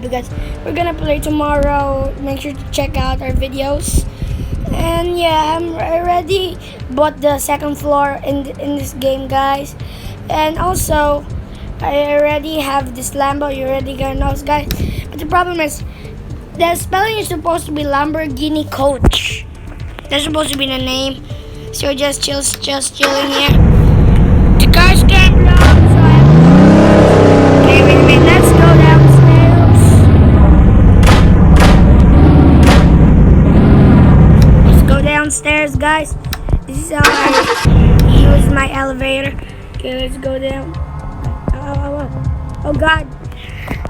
because we're gonna play tomorrow. Make sure to check out our videos. And yeah, I already bought the second floor in this game, guys. And also, I already have this Lambo. You already gonna know, guys. But the problem is, the spelling is supposed to be Lamborghini Coach. That's supposed to be the name. So just chilling here. The car's getting blown, so I have to... Okay, wait a minute. Let's go downstairs. Let's go downstairs, guys. This is how I use my elevator. Okay, let's go down. Oh God.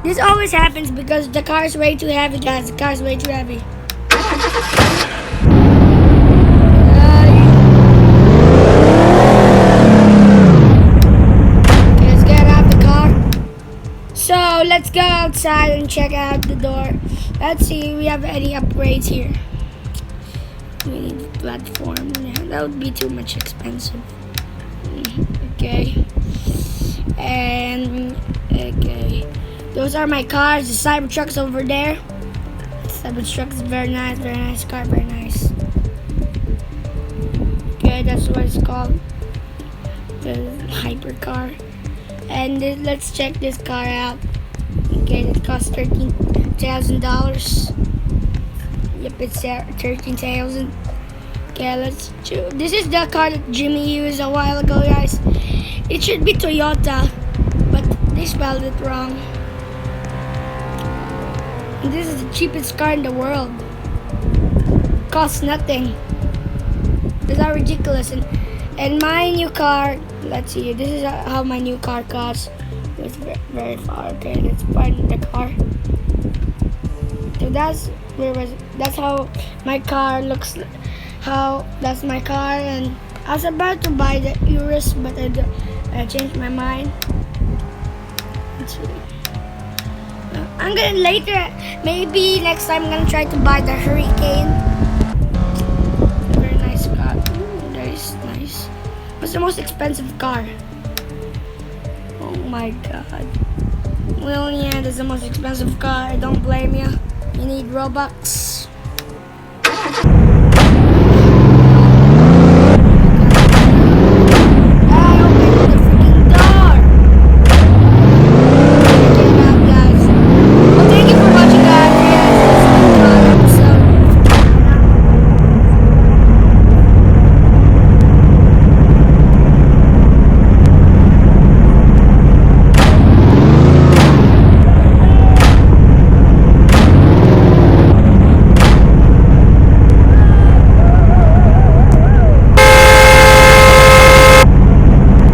This always happens because the car is way too heavy, guys. The car is way too heavy. Okay, let's get out the car. So let's go outside and check out the door. Let's see if we have any upgrades here. We need a platform. Yeah, that would be too much expensive. Okay. And okay. Those are my cars. The Cybertruck's over there. The Cybertruck is very nice car, very nice. Okay, that's what it's called. The hypercar. And let's check this car out. Okay, it costs $13,000. Yep, it's $13,000. Okay, let's choose. This is the car that Jimmy used a while ago, guys. It should be Toyota, but they spelled it wrong. And this is the cheapest car in the world. Costs nothing. These are ridiculous. And my new car, let's see. This is how my new car costs. It's very far. Okay, let's find the car. So that's how my car looks. That's my car, and I was about to buy the Urus, but I changed my mind. Let's see. I'm gonna later, maybe next time, I'm gonna try to buy the Hurricane. It's a very nice car. Ooh, that is nice. What's the most expensive car? Oh my God. Well, yeah, that's the most expensive car. I don't blame you. You need Robux.